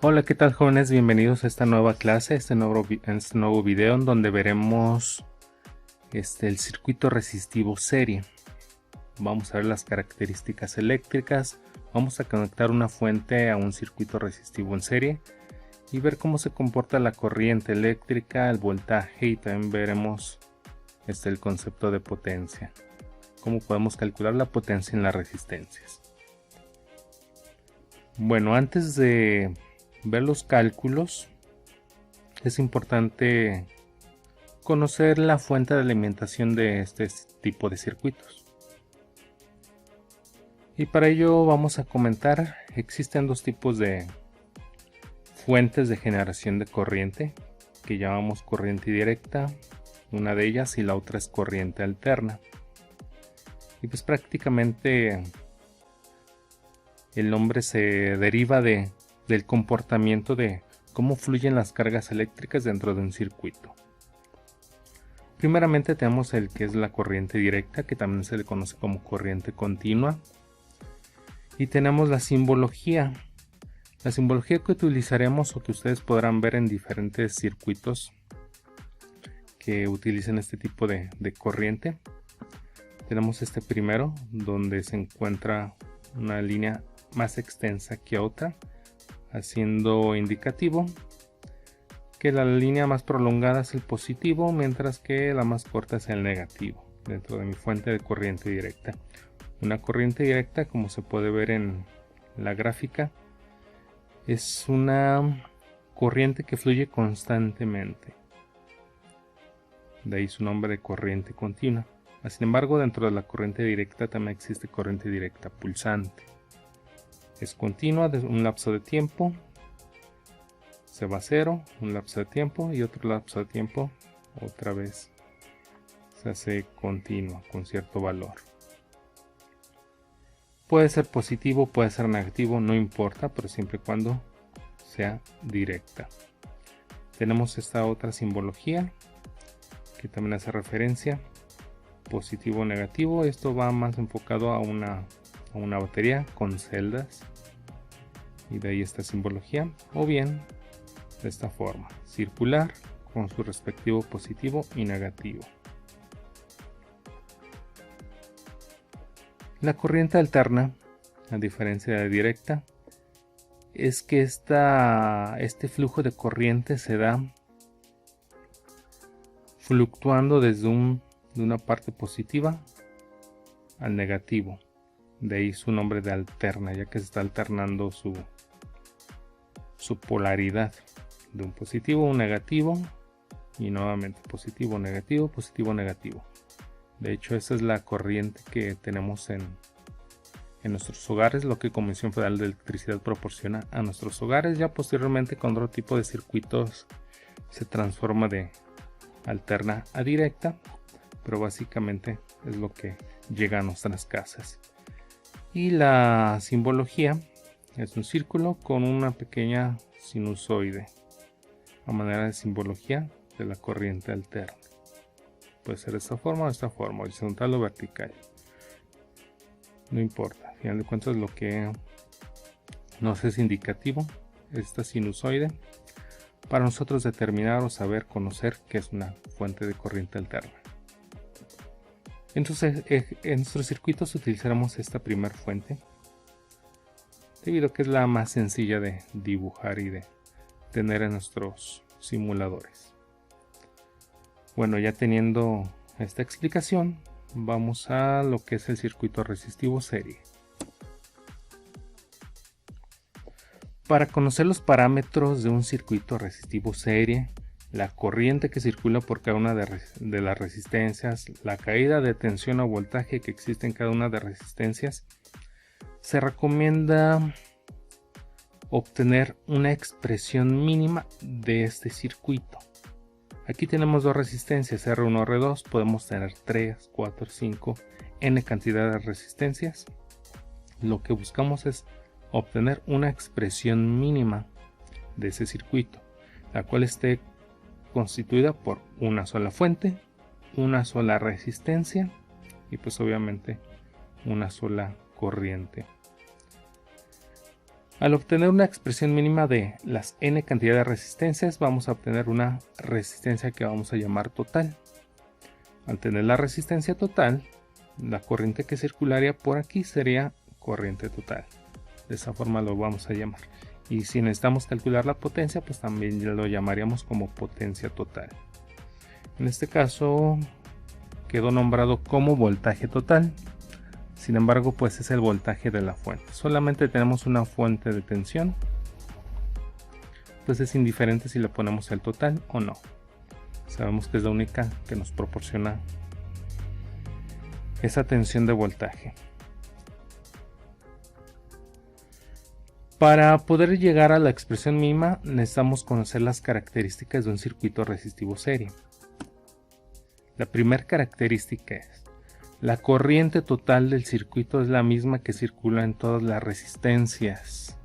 Hola, ¿qué tal, jóvenes? Bienvenidos a esta nueva clase, este nuevo video en donde veremos el circuito resistivo serie. Vamos a ver las características eléctricas, vamos a conectar una fuente a un circuito resistivo en serie y ver cómo se comporta la corriente eléctrica, el voltaje, y también veremos el concepto de potencia, cómo podemos calcular la potencia en las resistencias. Bueno, antes de ver los cálculos, es importante conocer la fuente de alimentación de este tipo de circuitos. Y para ello vamos a comentar, existen dos tipos de fuentes de generación de corriente, que llamamos corriente directa, una de ellas, y la otra es corriente alterna. Y pues prácticamente el nombre se deriva del comportamiento de cómo fluyen las cargas eléctricas dentro de un circuito. Primeramente tenemos el que es la corriente directa, que también se le conoce como corriente continua. Y tenemos la simbología. La simbología que utilizaremos o que ustedes podrán ver en diferentes circuitos que utilicen este tipo de corriente. Tenemos este primero, donde se encuentra una línea más extensa que otra, haciendo indicativo que la línea más prolongada es el positivo, mientras que la más corta es el negativo, dentro de mi fuente de corriente directa. Una corriente directa, como se puede ver en la gráfica, es una corriente que fluye constantemente. De ahí su nombre de corriente continua. Sin embargo, dentro de la corriente directa también existe corriente directa pulsante. Es continua de un lapso de tiempo, se va a cero, un lapso de tiempo y otro lapso de tiempo, otra vez se hace continua con cierto valor. Puede ser positivo, puede ser negativo, no importa, pero siempre y cuando sea directa. Tenemos esta otra simbología que también hace referencia, positivo o negativo. Esto va más enfocado a una batería con celdas, y de ahí esta simbología, o bien de esta forma, circular con su respectivo positivo y negativo. La corriente alterna, a diferencia de la directa, es que este flujo de corriente se da fluctuando desde una parte positiva al negativo. De ahí su nombre de alterna, ya que se está alternando su polaridad de un positivo a un negativo, y nuevamente positivo, negativo, positivo, negativo. De hecho, esa es la corriente que tenemos en nuestros hogares, lo que Comisión Federal de Electricidad proporciona a nuestros hogares. Ya posteriormente, con otro tipo de circuitos, se transforma de alterna a directa, pero básicamente es lo que llega a nuestras casas. Y la simbología es un círculo con una pequeña sinusoide, a manera de simbología de la corriente alterna. Puede ser de esta forma o de esta forma, horizontal o vertical. No importa, al final de cuentas lo que nos es indicativo esta sinusoide para nosotros determinar o saber, conocer qué es una fuente de corriente alterna. Entonces, en nuestros circuitos utilizaremos esta primera fuente, debido a que es la más sencilla de dibujar y de tener en nuestros simuladores. Bueno, ya teniendo esta explicación, vamos a lo que es el circuito resistivo serie. Para conocer los parámetros de un circuito resistivo serie, la corriente que circula por cada una de las resistencias, la caída de tensión o voltaje que existe en cada una de las resistencias, se recomienda obtener una expresión mínima de este circuito. Aquí tenemos dos resistencias, R1, R2, podemos tener 3, 4, 5, N cantidad de resistencias. Lo que buscamos es obtener una expresión mínima de ese circuito, la cual esté constituida por una sola fuente, una sola resistencia y pues obviamente una sola corriente. Al obtener una expresión mínima de las n cantidad de resistencias, vamos a obtener una resistencia que vamos a llamar total. Al tener la resistencia total, la corriente que circularía por aquí sería corriente total. De esa forma lo vamos a llamar. Y si necesitamos calcular la potencia, pues también lo llamaríamos como potencia total. En este caso quedó nombrado como voltaje total. Sin embargo, pues es el voltaje de la fuente. Solamente tenemos una fuente de tensión. Pues es indiferente si le ponemos el total o no. Sabemos que es la única que nos proporciona esa tensión de voltaje. Para poder llegar a la expresión mínima, necesitamos conocer las características de un circuito resistivo serie. La primera característica es: la corriente total del circuito es la misma que circula en todas las resistencias.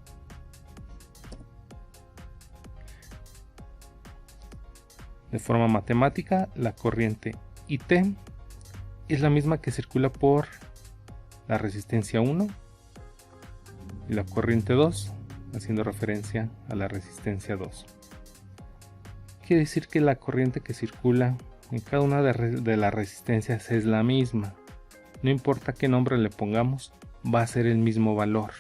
De forma matemática, la corriente IT es la misma que circula por la resistencia 1 y la corriente 2, haciendo referencia a la resistencia 2. Quiere decir que la corriente que circula en cada una de las resistencias es la misma. No importa qué nombre le pongamos, va a ser el mismo valor.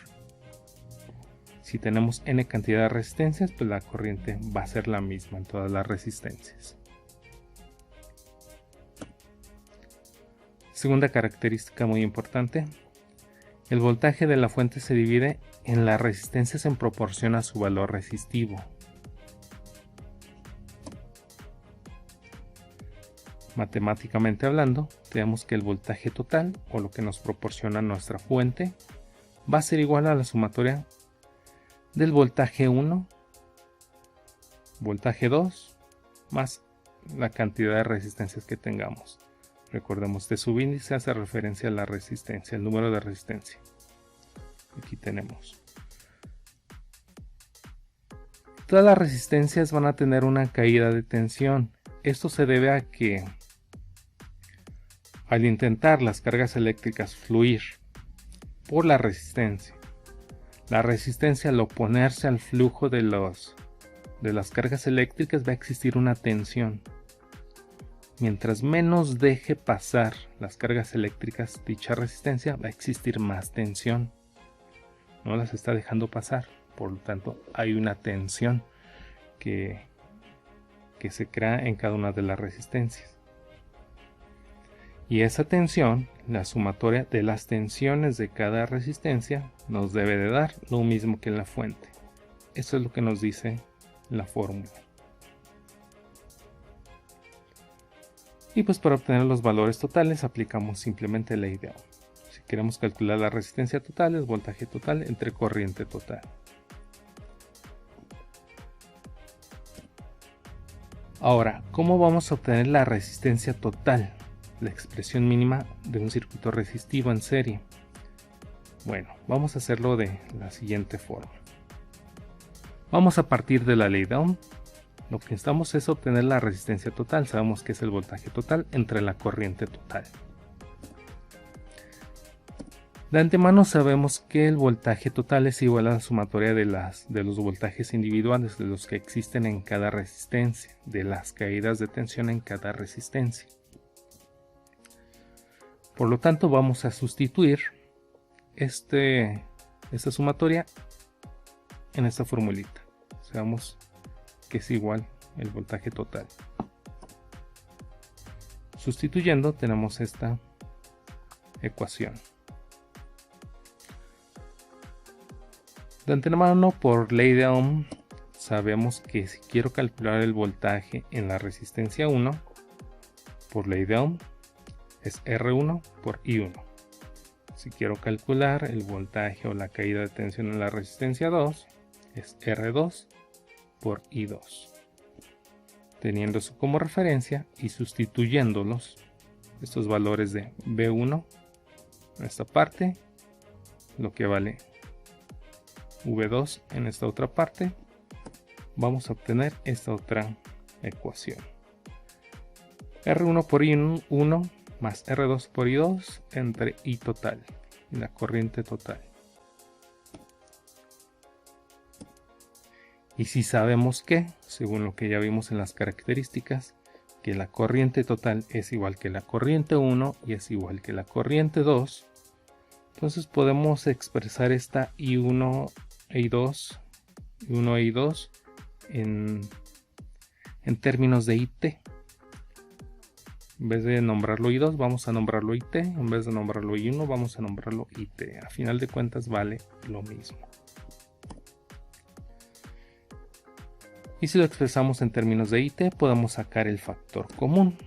Si tenemos n cantidad de resistencias, pues la corriente va a ser la misma en todas las resistencias. Segunda característica muy importante: el voltaje de la fuente se divide en las resistencias en proporción a su valor resistivo. Matemáticamente hablando, tenemos que el voltaje total, o lo que nos proporciona nuestra fuente, va a ser igual a la sumatoria del voltaje 1, voltaje 2, más la cantidad de resistencias que tengamos. Recordemos que subíndice hace referencia a la resistencia, el número de resistencia. Aquí tenemos. Todas las resistencias van a tener una caída de tensión. Esto se debe a que al intentar las cargas eléctricas fluir por la resistencia al oponerse al flujo de las cargas eléctricas, va a existir una tensión. Mientras menos deje pasar las cargas eléctricas dicha resistencia, va a existir más tensión. No las está dejando pasar, por lo tanto hay una tensión que se crea en cada una de las resistencias. Y esa tensión, la sumatoria de las tensiones de cada resistencia, nos debe de dar lo mismo que en la fuente. Eso es lo que nos dice la fórmula. Y pues para obtener los valores totales aplicamos simplemente ley de Ohm. Si queremos calcular la resistencia total, es voltaje total entre corriente total. Ahora, ¿cómo vamos a obtener la resistencia total? La expresión mínima de un circuito resistivo en serie. Bueno, vamos a hacerlo de la siguiente forma. Vamos a partir de la ley de Ohm. Lo que necesitamos es obtener la resistencia total. Sabemos que es el voltaje total entre la corriente total. De antemano sabemos que el voltaje total es igual a la sumatoria de los voltajes individuales, de los que existen en cada resistencia, de las caídas de tensión en cada resistencia. Por lo tanto, vamos a sustituir esta sumatoria en esta formulita. Sabemos que es igual el voltaje total. Sustituyendo, tenemos esta ecuación. De antemano, por ley de Ohm, sabemos que si quiero calcular el voltaje en la resistencia 1, por ley de Ohm, es R1 por I1. Si quiero calcular el voltaje o la caída de tensión en la resistencia 2, es R2 por I2. Teniendo eso como referencia y sustituyéndolos, estos valores de V1 en esta parte, lo que vale V2 en esta otra parte, vamos a obtener esta otra ecuación. R1 por I1 más R2 por I2 entre I total y la corriente total. Y si sabemos que, según lo que ya vimos en las características, que la corriente total es igual que la corriente 1 y es igual que la corriente 2, entonces podemos expresar esta I1 e I2, I1 e I2 en términos de IT. En vez de nombrarlo I2 vamos a nombrarlo IT, en vez de nombrarlo I1 vamos a nombrarlo IT. A final de cuentas vale lo mismo. Y si lo expresamos en términos de IT, podemos sacar el factor común.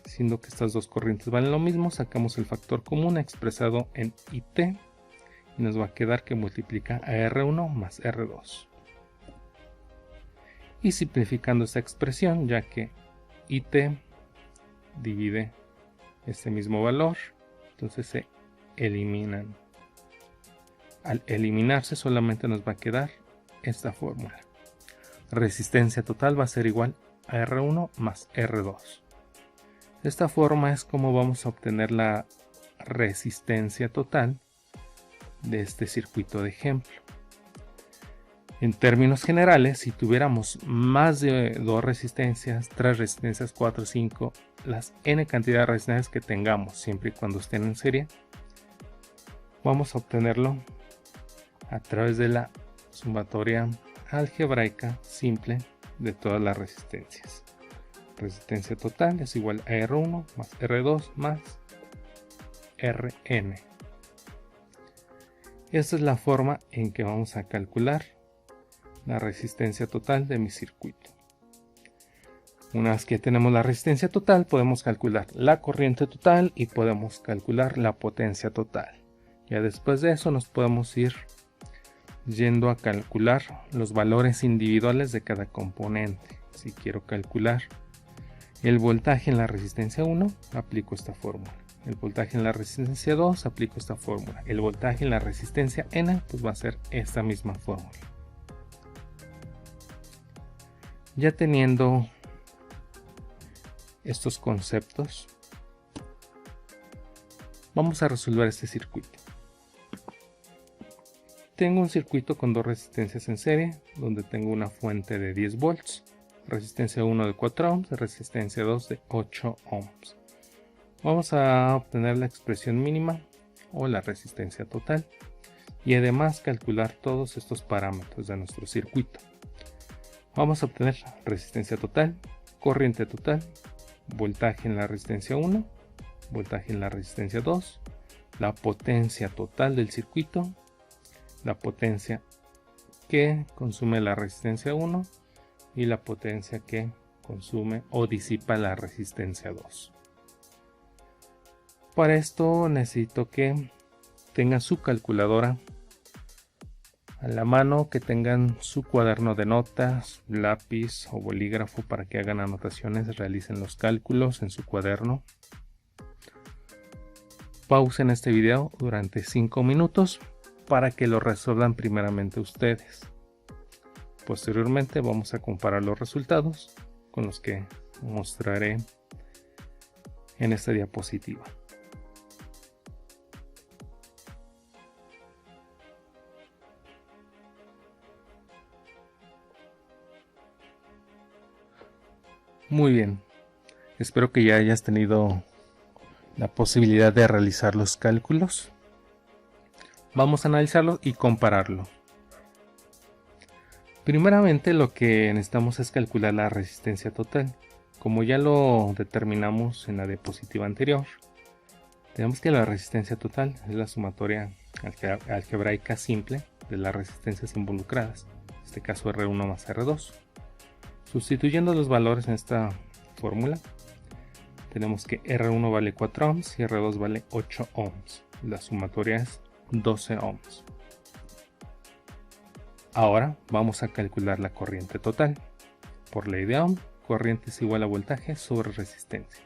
Siendo que estas dos corrientes valen lo mismo, sacamos el factor común expresado en IT y nos va a quedar que multiplica a R1 más R2. Y simplificando esta expresión, ya que IT divide este mismo valor, entonces se eliminan. Al eliminarse solamente nos va a quedar esta fórmula. Resistencia total va a ser igual a R1 más R2. De esta forma es como vamos a obtener la resistencia total de este circuito de ejemplo. En términos generales, si tuviéramos más de 2 resistencias, 3 resistencias, 4, 5, las n cantidad de resistencias que tengamos, siempre y cuando estén en serie, vamos a obtenerlo a través de la sumatoria algebraica simple de todas las resistencias. Resistencia total es igual a R1 más R2 más Rn. Esta es la forma en que vamos a calcular la resistencia total de mi circuito. Una vez que tenemos la resistencia total, podemos calcular la corriente total y podemos calcular la potencia total. Ya después de eso nos podemos ir yendo a calcular los valores individuales de cada componente. Si quiero calcular el voltaje en la resistencia 1, aplico esta fórmula. El voltaje en la resistencia 2, aplico esta fórmula. El voltaje en la resistencia N, pues va a ser esta misma fórmula. Ya teniendo estos conceptos, vamos a resolver este circuito. Tengo un circuito con dos resistencias en serie, donde tengo una fuente de 10 volts, resistencia 1 de 4 ohms, resistencia 2 de 8 ohms. Vamos a obtener la expresión mínima o la resistencia total y además calcular todos estos parámetros de nuestro circuito. Vamos a obtener resistencia total, corriente total, voltaje en la resistencia 1, voltaje en la resistencia 2, la potencia total del circuito, la potencia que consume la resistencia 1 y la potencia que consume o disipa la resistencia 2. Para esto necesito que tengan su calculadora a la mano, que tengan su cuaderno de notas, lápiz o bolígrafo para que hagan anotaciones, realicen los cálculos en su cuaderno. Pausen este video durante 5 minutos para que lo resuelvan primeramente ustedes. Posteriormente vamos a comparar los resultados con los que mostraré en esta diapositiva. Muy bien, espero que ya hayas tenido la posibilidad de realizar los cálculos. Vamos a analizarlo y compararlo. Primeramente lo que necesitamos es calcular la resistencia total. Como ya lo determinamos en la diapositiva anterior, tenemos que la resistencia total es la sumatoria algebraica simple de las resistencias involucradas, en este caso R1 más R2. Sustituyendo los valores en esta fórmula, tenemos que R1 vale 4 ohms y R2 vale 8 ohms. La sumatoria es 12 ohms. Ahora vamos a calcular la corriente total. Por ley de Ohm, corriente es igual a voltaje sobre resistencia.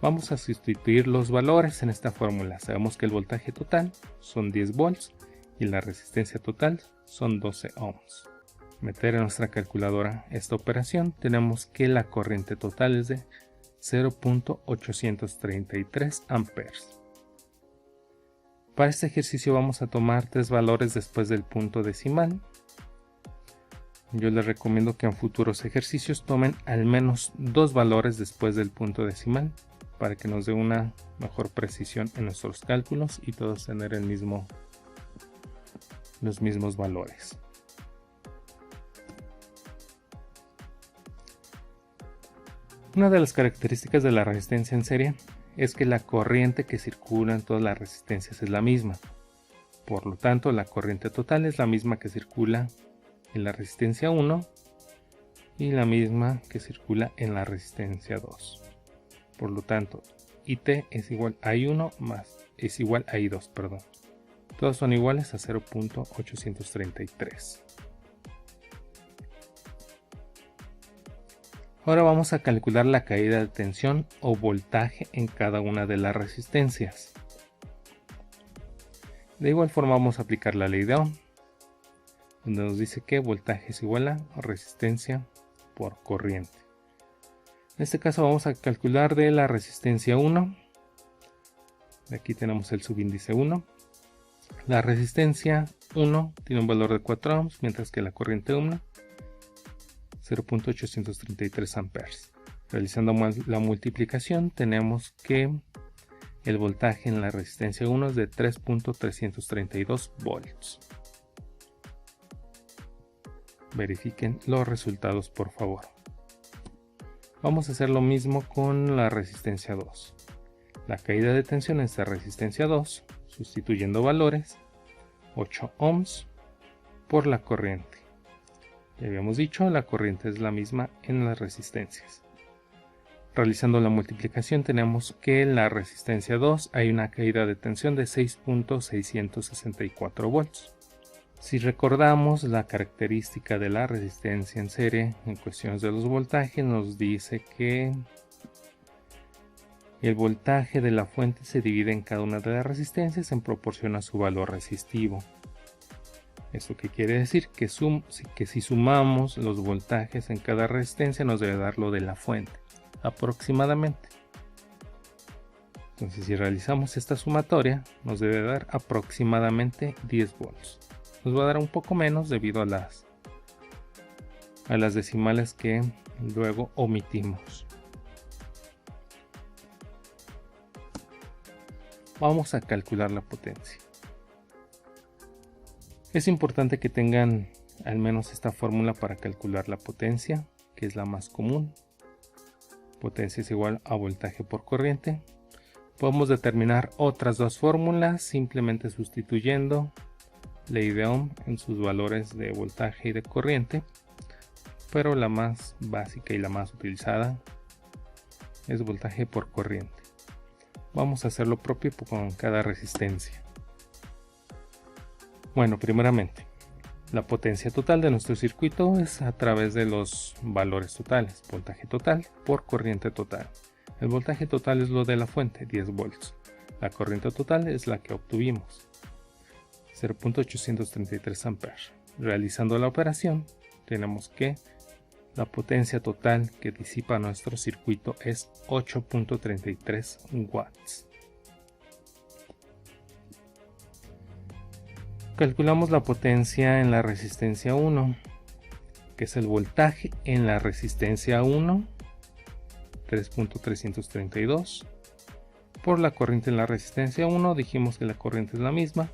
Vamos a sustituir los valores en esta fórmula. Sabemos que el voltaje total son 10 volts y la resistencia total son 12 ohms. Meter en nuestra calculadora esta operación, tenemos que la corriente total es de 0.833 amperes. Para este ejercicio vamos a tomar 3 valores después del punto decimal Yo les recomiendo que en futuros ejercicios tomen al menos 2 valores después del punto decimal para que nos dé una mejor precisión en nuestros cálculos y todos tener los mismos valores. Una de las características de la resistencia en serie es que la corriente que circula en todas las resistencias es la misma. Por lo tanto, la corriente total es la misma que circula en la resistencia 1 y la misma que circula en la resistencia 2. Por lo tanto, IT es igual a I1 más es igual a I2, perdón. Todos son iguales a 0.833. Ahora vamos a calcular la caída de tensión o voltaje en cada una de las resistencias. De igual forma vamos a aplicar la ley de Ohm, donde nos dice que voltaje es igual a resistencia por corriente. En este caso vamos a calcular de la resistencia 1. Aquí tenemos el subíndice 1. La resistencia 1 tiene un valor de 4 ohms, mientras que la corriente 1 0.833 amperes. Realizando la multiplicación tenemos que el voltaje en la resistencia 1 es de 3.332 volts. Verifiquen los resultados, por favor. Vamos a hacer lo mismo con la resistencia 2. La caída de tensión en esta resistencia 2, sustituyendo valores, 8 ohms por la corriente. Ya habíamos dicho, la corriente es la misma en las resistencias. Realizando la multiplicación tenemos que en la resistencia 2 hay una caída de tensión de 6.664 volts. Si recordamos la característica de la resistencia en serie en cuestiones de los voltajes, nos dice que el voltaje de la fuente se divide en cada una de las resistencias en proporción a su valor resistivo. ¿Esto qué quiere decir? Que si sumamos los voltajes en cada resistencia nos debe dar lo de la fuente, aproximadamente. Entonces si realizamos esta sumatoria nos debe dar aproximadamente 10 volts. Nos va a dar un poco menos debido a las decimales que luego omitimos. Vamos a calcular la potencia. Es importante que tengan al menos esta fórmula para calcular la potencia, que es la más común. Potencia es igual a voltaje por corriente. Podemos determinar otras dos fórmulas simplemente sustituyendo ley de Ohm en sus valores de voltaje y de corriente, pero la más básica y la más utilizada es voltaje por corriente. Vamos a hacer lo propio con cada resistencia. Bueno, primeramente, la potencia total de nuestro circuito es a través de los valores totales, voltaje total por corriente total. El voltaje total es lo de la fuente, 10 volts. La corriente total es la que obtuvimos, 0.833 amperes. Realizando la operación, tenemos que la potencia total que disipa nuestro circuito es 8.33 watts. Calculamos la potencia en la resistencia 1, que es el voltaje en la resistencia 1, 3.332, por la corriente en la resistencia 1, dijimos que la corriente es la misma.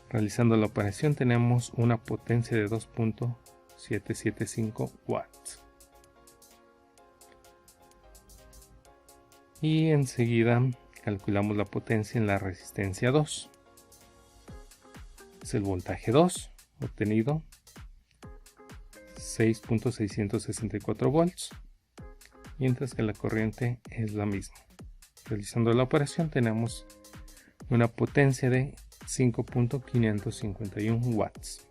Realizando la operación tenemos una potencia de 2.775 watts. Y enseguida calculamos la potencia en la resistencia 2. Es el voltaje 2 obtenido, 6.664 volts, mientras que la corriente es la misma. Realizando la operación tenemos una potencia de 5.551 watts.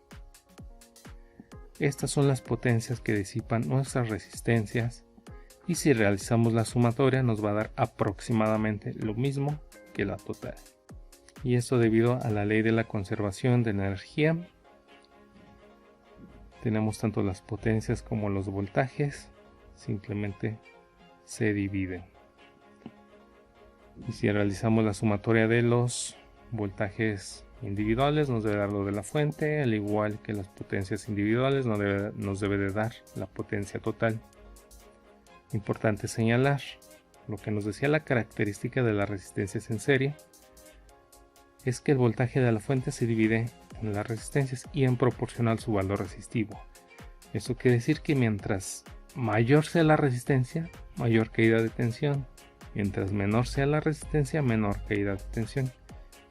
Estas son las potencias que disipan nuestras resistencias, y si realizamos la sumatoria nos va a dar aproximadamente lo mismo que la total. Y esto debido a la ley de la conservación de energía. Tenemos tanto las potencias como los voltajes, simplemente se dividen. Y si realizamos la sumatoria de los voltajes individuales nos debe dar lo de la fuente, al igual que las potencias individuales nos debe de dar la potencia total. Importante señalar lo que nos decía la característica de las resistencias en serie, es que el voltaje de la fuente se divide en las resistencias y en proporción a su valor resistivo. Eso quiere decir que mientras mayor sea la resistencia, mayor caída de tensión. Mientras menor sea la resistencia, menor caída de tensión.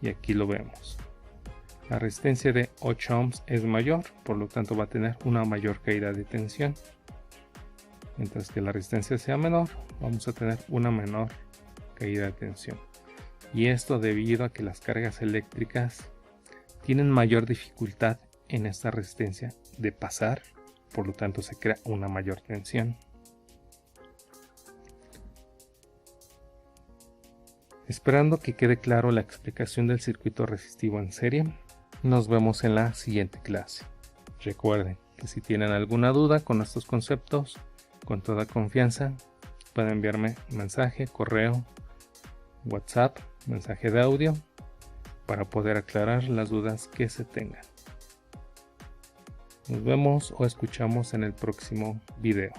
Y aquí lo vemos. La resistencia de 8 ohms es mayor, por lo tanto va a tener una mayor caída de tensión. Mientras que la resistencia sea menor, vamos a tener una menor caída de tensión. Y esto debido a que las cargas eléctricas tienen mayor dificultad en esta resistencia de pasar, por lo tanto se crea una mayor tensión. Esperando que quede claro la explicación del circuito resistivo en serie, nos vemos en la siguiente clase. Recuerden que si tienen alguna duda con estos conceptos, con toda confianza, pueden enviarme mensaje, correo, WhatsApp, mensaje de audio, para poder aclarar las dudas que se tengan. Nos vemos o escuchamos en el próximo video.